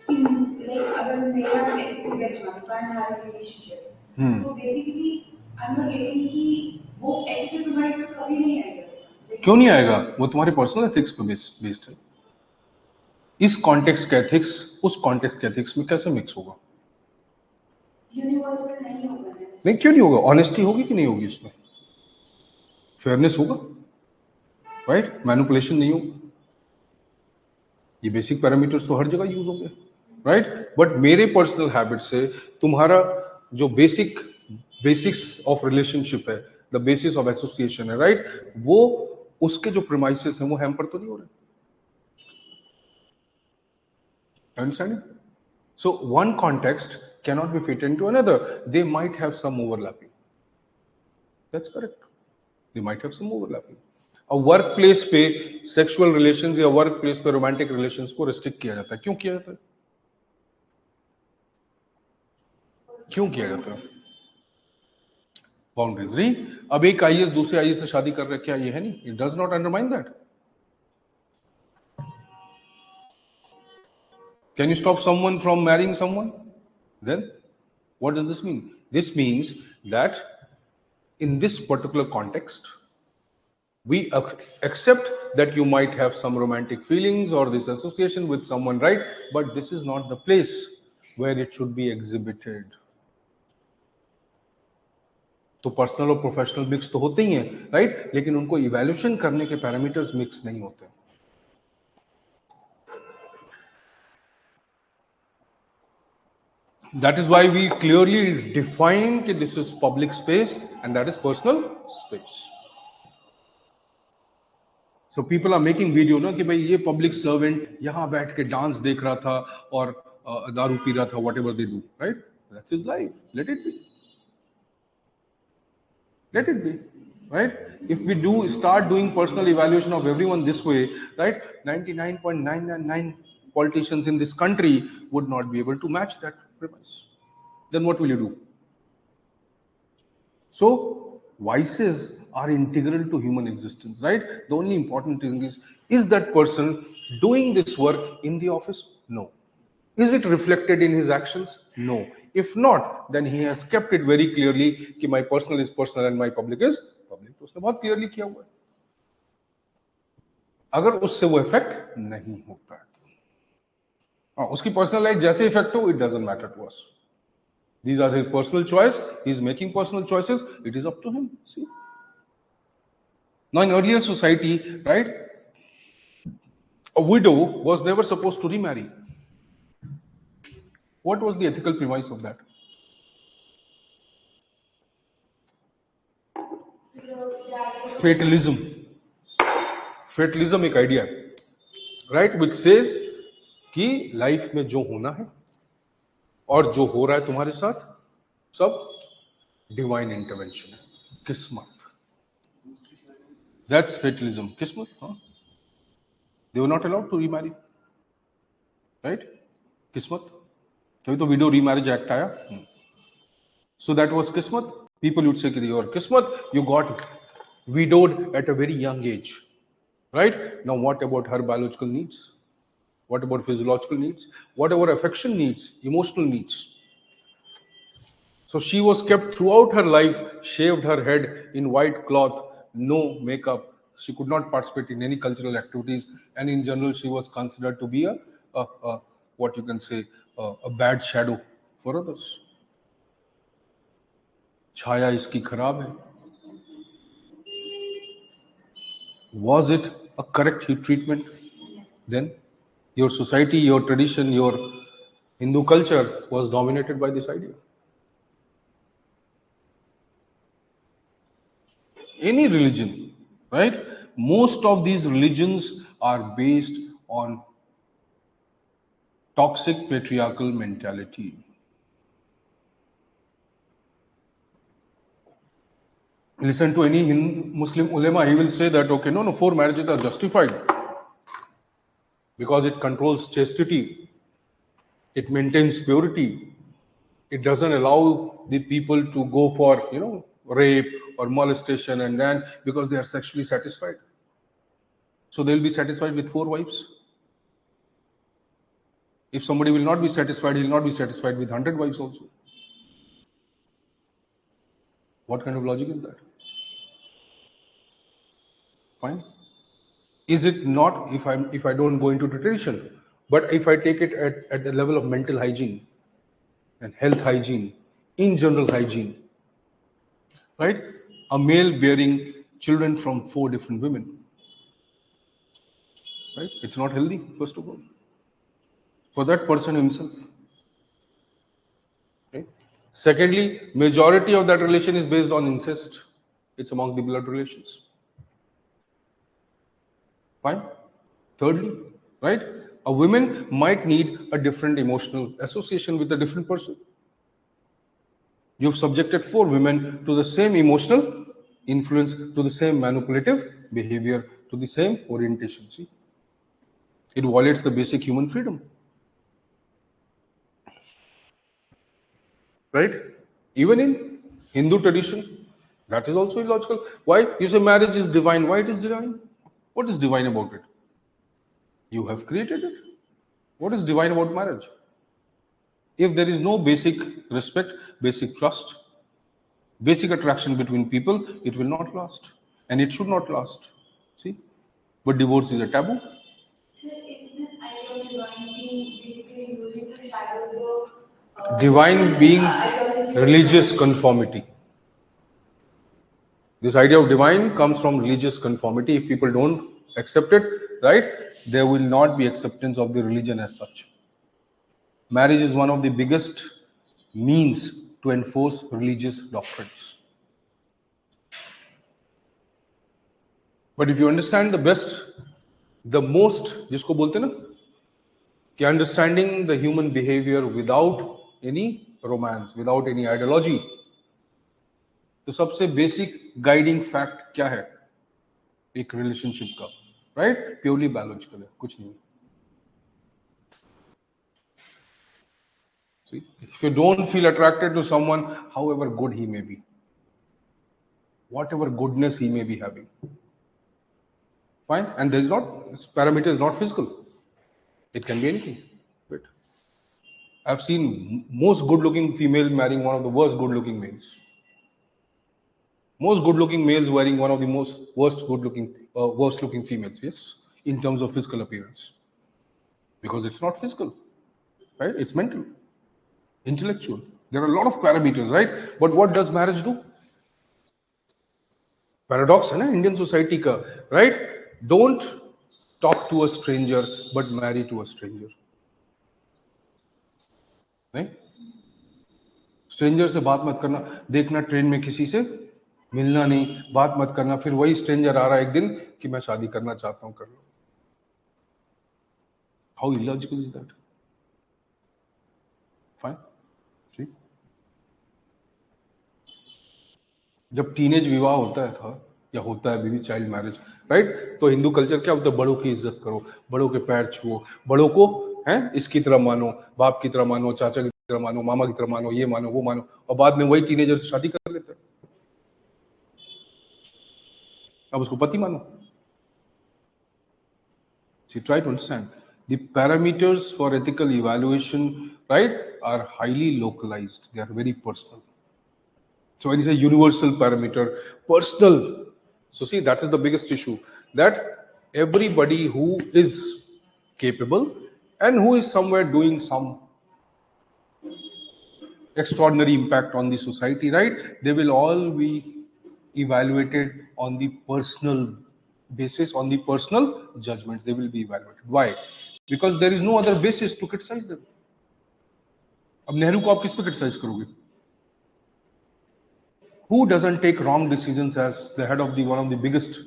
Speaker 3: like, अगर मेरा ethical benchmark, if I'm having relationships, so basically I'm not getting कि वो ethical premise पे कभी नहीं आएगा.
Speaker 1: क्यों नहीं आएगा? वो तुम्हारे पर्सनल एथिक्स पे बेस्ड है. इस कॉन्टेक्स्ट का एथिक्स उस कॉन्टेक्स्ट के एथिक्स में कैसे मिक्स होगा?
Speaker 3: यूनिवर्सल नहीं होगा.
Speaker 1: नहीं, क्यों नहीं होगा? ऑनेस्टी होगी कि नहीं होगी? इसमें फेयरनेस होगा, राइट? मैनिपुलेशन नहीं होगा. ये बेसिक पैरामीटर्स तो हर जगह यूज होंगे, राइट? बट मेरे पर्सनल हैबिट से तुम्हारा जो बेसिक्स ऑफ रिलेशनशिप है, द बेसिस ऑफ एसोसिएशन है, राइट? वो उसके जो प्रीमाइसेस हैं वो हैम्पर तो नहीं हो रहे. Understanding? So one context cannot be fit into another. They might have some overlapping. That's correct. They might have some overlapping. A workplace पे sexual relations या workplace पे romantic relations को restrict किया जाता है. क्यों किया जाता है? क्यों किया जाता है? Boundaries. री, अब एक आईएएस दूसरे आईएएस से शादी कर रहा है, क्या ये है नहीं? It does not undermine that. Can you stop someone from marrying someone? Then what does this mean? This means that in this particular context, we accept that you might have some romantic feelings or this association with someone, right? But this is not the place where it should be exhibited. तो personal और professional mix तो होते ही हैं, right? लेकिन उनको evaluation करने के parameters mix नहीं होते. That is why we clearly define that this is public space and that is personal space. So people are making video ना कि भाई ये public servant यहाँ बैठ के डांस देख रहा था और दारू पी रहा था, whatever they do, right? That's his life. Let it be. Let it be, right? If we start doing personal evaluation of everyone this way, right? 99.999 politicians in this country would not be able to match that premise. Then what will you do? So vices are integral to human existence, right? The only important thing is that person doing this work in the office? No. Is it reflected in his actions? No. If not, then he has kept it very clearly कि my personal is personal and my public is public. तो उसने बहुत clearly किया हुआ है. अगर उससे वो इफेक्ट नहीं होता है, उसकी पर्सनल लाइफ जैसे इफेक्ट हो, it doesn't matter to us. These are his personal choice. He is making personal choices. It is up to him. See. Now, in earlier society, right, a widow was never supposed to remarry. What was the ethical premise of that? Fatalism. Fatalism एक idea है. Right, which says कि life में जो होना है और जो हो रहा है तुम्हारे साथ सब डिवाइन इंटरवेंशन है, किस्मत, दैट्स फेटलिज्म, किस्मत. हाँ, they were not allowed to remarry, right, किस्मत. तभी तो विडो रीमैरिज एक्ट आया. So that was kismat. People would say कि your kismat, you got widowed at a very young age, right? Now what about her biological needs? What about physiological needs? What about affection needs, emotional needs? So she was kept throughout her life, shaved her head in white cloth, no makeup. She could not participate in any cultural activities, and in general she was considered to be a what you can say a bad shadow for others. छाया इसकी खराब है. Was it a correct heat treatment then? Your society, your tradition, your Hindu culture was dominated by this idea. Any religion, right? Most of these religions are based on toxic patriarchal mentality. Listen to any Muslim ulema, he will say that, okay, no, 4 marriages are justified because it controls chastity, it maintains purity, it doesn't allow the people to go for, rape or molestation, and then because they are sexually satisfied. So they'll be satisfied with 4 wives. If somebody will not be satisfied, he'll not be satisfied with 100 wives also. What kind of logic is that? Fine. Is it not, if I don't go into tradition, but if I take it at the level of mental hygiene and health hygiene, in general hygiene, right? A male bearing children from 4 different women, right? It's not healthy, first of all, for that person himself. Okay? Secondly, majority of that relation is based on incest. It's amongst the blood relations. Fine. Thirdly, right? A woman might need a different emotional association with a different person. You've subjected 4 women to the same emotional influence, to the same manipulative behavior, to the same orientation. See, it violates the basic human freedom. Right? Even in Hindu tradition, that is also illogical. Why? You say marriage is divine. Why it is divine? What is divine about it? You have created it. What is divine about marriage? If there is no basic respect, basic trust, basic attraction between people, it will not last. And it should not last. See? But divorce is a taboo.
Speaker 3: So is this idea of divine being basically using to shadow the
Speaker 1: Divine being
Speaker 3: ideology
Speaker 1: religious conformity. This idea of divine comes from religious conformity. If people don't accept it, right, there will not be acceptance of the religion as such. Marriage is one of the biggest means to enforce religious doctrines. But if you understand the best, the most, जिसको बोलते हैं ना, कि understanding the human behavior without any romance, without any ideology, तो सबसे basic guiding fact क्या है एक रिलेशनशिप का, राइट? प्योरली बायोलॉजिकल है, कुछ नहीं. See, if you don't feel attracted to someone, however good he may be, whatever goodness he may be having, fine, and there is not, its parameter is not physical, it can be anything. But I've seen most good-looking female marrying one of the worst good-looking males. Most good-looking males wearing one of the most worst-looking females, yes, in terms of physical appearance. Because it's not physical, right? It's mental, intellectual. There are a lot of parameters, right? But what does marriage do? Paradox है ना Indian society का, right? Don't talk to a stranger, but marry to a stranger. नहीं? Stranger से बात मत करना, देखना train में किसी से मिलना नहीं, बात मत करना, फिर वही स्ट्रेंजर आ रहा है एक दिन कि मैं शादी करना चाहता हूं, कर लो. How illogical is that? Fine. See? जब टीनेज विवाह होता है था या होता है अभी चाइल्ड मैरिज, राइट, तो हिंदू कल्चर क्या होता है? बड़ों की इज्जत करो, बड़ों के पैर छुओ, बड़ों को हैं इसकी तरह मानो, बाप की तरह मानो, चाचा की तरह मानो, मामा की तरह मानो, ये मानो वो मानो, और बाद में वही टीनेजर शादी कर लेते हैं, अब उसको पति मानो. So try to understand the parameters for ethical evaluation, right, are highly localized. They are very personal. So when you say universal parameter, personal. So see, that is the biggest issue, that everybody who is capable and who is somewhere doing some extraordinary impact on the society, right, they will all be evaluated on the personal basis, on the personal judgments. They will be evaluated. Why? Because there is no other basis to criticize them. अब नेहरू को आप किस पे criticize करोगे? Who doesn't take wrong decisions as the head of one of the biggest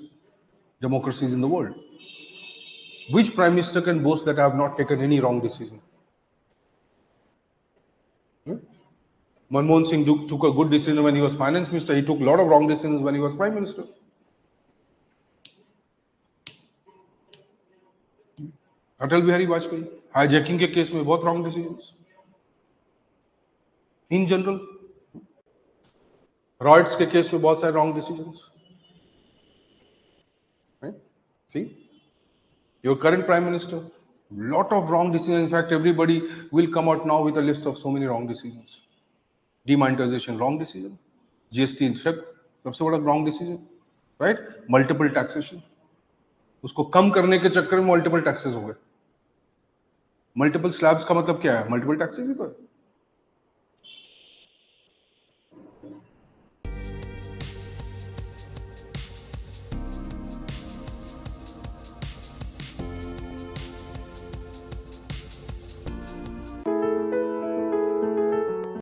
Speaker 1: democracies in the world? Which prime minister can boast that I have not taken any wrong decision? Manmohan Singh took a good decision when he was finance minister. He took a lot of wrong decisions when he was prime minister. Atal Bihari Vajpayee hijacking के case में बहुत wrong decisions. In general riots के case में बहुत सारे wrong decisions. See your current prime minister, lot of wrong decisions. In fact, everybody will come out now with a list of so many wrong decisions. Demonetization, wrong decision. GST, in fact, सबसे बड़ा wrong decision, right? Multiple taxation. उसको कम करने के चक्कर में multiple taxes हो गए. Multiple slabs का मतलब क्या है? Multiple taxes ही तो है.